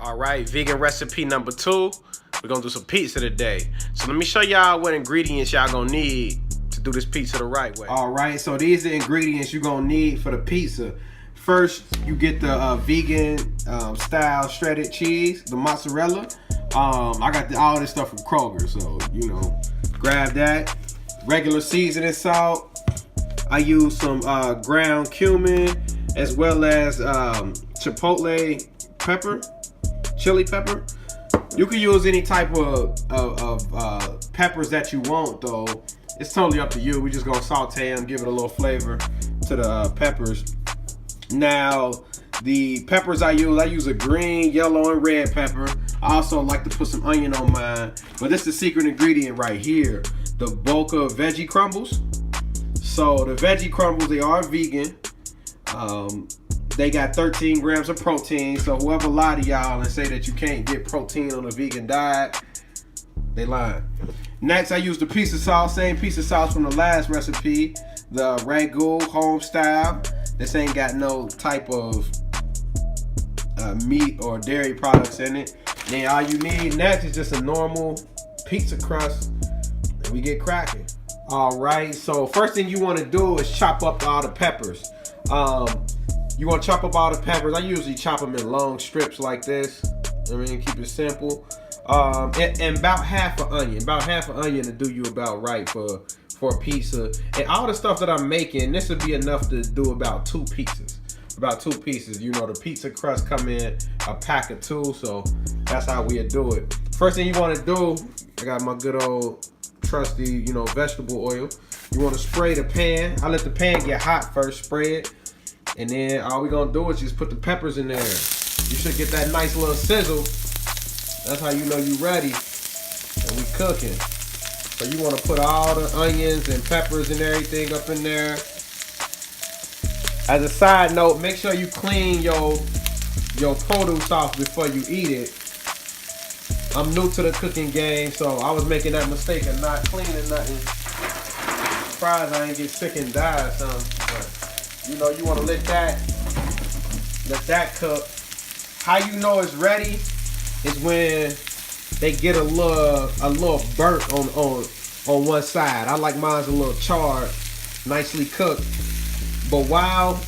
All right, vegan recipe number 2. We're gonna do some pizza today. So let me show y'all what ingredients y'all gonna need to do this pizza the right way. All right, so these are the ingredients you're gonna need for the pizza. First, you get the vegan style shredded cheese, the mozzarella. I got all this stuff from Kroger, so grab that. Regular seasoning salt. I use some ground cumin as well as chipotle pepper, chili pepper. You can use any type of peppers that you want, though. It's totally up to you. We're just gonna saute them, give it a little flavor to the peppers. Now, the peppers I use a green, yellow, and red pepper. I also like to put some onion on mine, but this is the secret ingredient right here, the Boca veggie crumbles. So the veggie crumbles, they are vegan. They got 13 grams of protein, so whoever lie to y'all and say that you can't get protein on a vegan diet, they lying. Next, I use the pizza sauce, same pizza sauce from the last recipe, the Ragu home style. This ain't got no type of meat or dairy products in it. Then all you need next is just a normal pizza crust, and we get cracking. All right, so first thing you want to do is chop up all the peppers. You want to chop up all the peppers. I usually chop them in long strips like this. Keep it simple. And about half an onion to do you about right for a pizza. And all the stuff that I'm making, this would be enough to do about 2 pizzas. The pizza crust come in a pack of 2, so that's how we do it. First thing you want to do, I got my good old trusty, vegetable oil. You want to spray the pan. I let the pan get hot first, spray it. And then all we're gonna do is just put the peppers in there. You should get that nice little sizzle. That's how you know you ready. And we cooking. So you wanna put all the onions and peppers and everything up in there. As a side note, make sure you clean your produce off before you eat it. I'm new to the cooking game, so I was making that mistake of not cleaning nothing. Surprised I ain't get sick and die or something. But you want to let that cook. How you know it's ready is when they get a little burnt on one side. I like mine's a little charred, nicely cooked. But while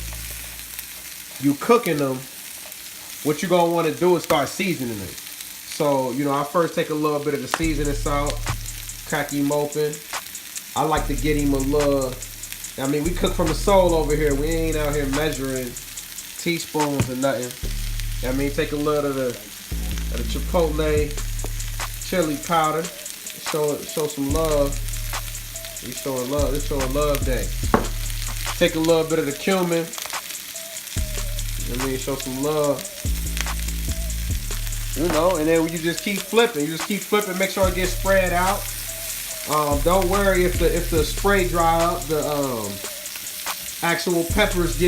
you cooking them, what you're gonna want to do is start seasoning them. So I first take a little bit of the seasoning salt, crack him open. I like to get him a little. We cook from the soul over here. We ain't out here measuring teaspoons or nothing. Take a little of the chipotle chili powder. Show some love. We showing love. It's showing love day. Take a little bit of the cumin. Show some love. And then you just keep flipping. Make sure it gets spread out. Don't worry if the spray dry up, the actual peppers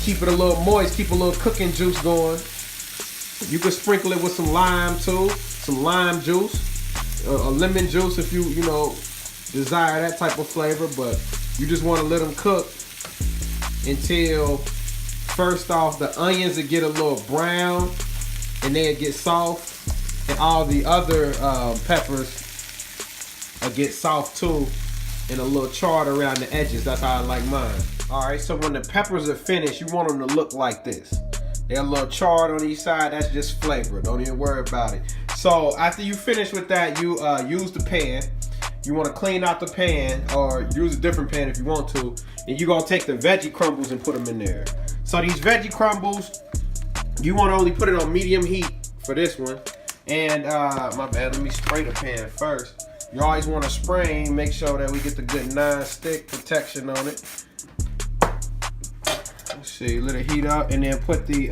keep it a little moist, keep a little cooking juice going. You can sprinkle it with some lime too, some lime juice, a lemon juice if you desire that type of flavor. But you just want to let them cook until, first off, the onions will get a little brown and they'll get soft, and all the other peppers get soft too and a little charred around the edges. That's how I like mine. Alright, so when the peppers are finished, you want them to look like this. They're a little charred on each side. That's just flavor. Don't even worry about it. So after you finish with that, you use the pan. You want to clean out the pan, or use a different pan if you want to. And you're going to take the veggie crumbles and put them in there. So these veggie crumbles, you want to only put it on medium heat for this one. And my bad, let me spray the pan first. You always want to spray, make sure that we get the good non-stick protection on it. Let's see, let it heat up, and then put the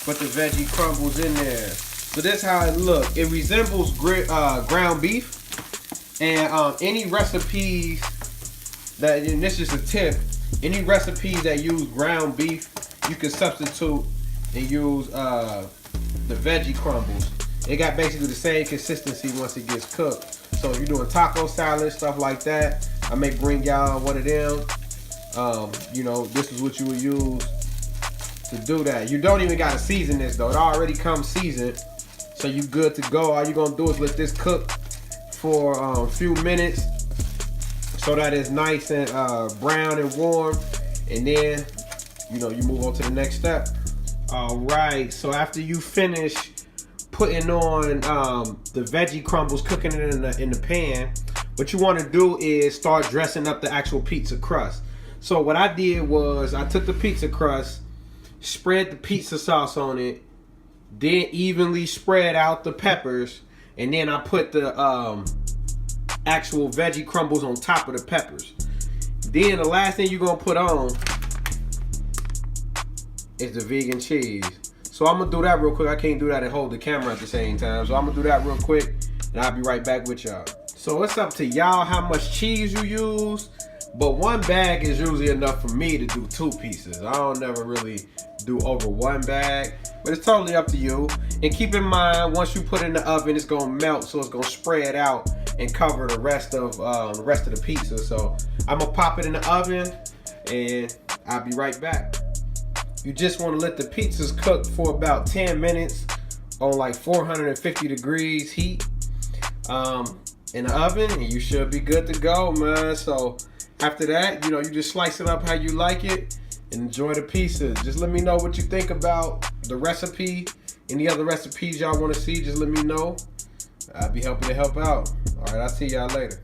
veggie crumbles in there. So this is how it looks. It resembles ground beef, and any recipes that, and this is a tip, any recipes that use ground beef, you can substitute and use the veggie crumbles. It got basically the same consistency once it gets cooked. So if you're doing taco salad, stuff like that, I may bring y'all one of them. This is what you would use to do that. You don't even gotta season this though. It already comes seasoned, so you good to go. All you gonna do is let this cook for a few minutes so that it's nice and brown and warm, and then you move on to the next step. All right, so after you finish putting on the veggie crumbles, cooking it in the pan, what you want to do is start dressing up the actual pizza crust. So what I did was I took the pizza crust, spread the pizza sauce on it, then evenly spread out the peppers, and then I put the actual veggie crumbles on top of the peppers. Then the last thing you're gonna put on is the vegan cheese. So I'm gonna do that real quick. I can't do that and hold the camera at the same time. So I'm gonna do that real quick, and I'll be right back with y'all. So it's up to y'all how much cheese you use, but one bag is usually enough for me to do 2 pieces. I don't never really do over 1 bag, but it's totally up to you. And keep in mind, once you put it in the oven, it's gonna melt, so it's gonna spread out and cover the rest of the pizza. So I'm gonna pop it in the oven, and I'll be right back. You just want to let the pizzas cook for about 10 minutes on like 450 degrees heat in the oven, and you should be good to go, man. So after that, you just slice it up how you like it and enjoy the pizza. Just let me know what you think about the recipe. Any other recipes y'all want to see, just let me know. I'll be helping to help out. All right, I'll see y'all later.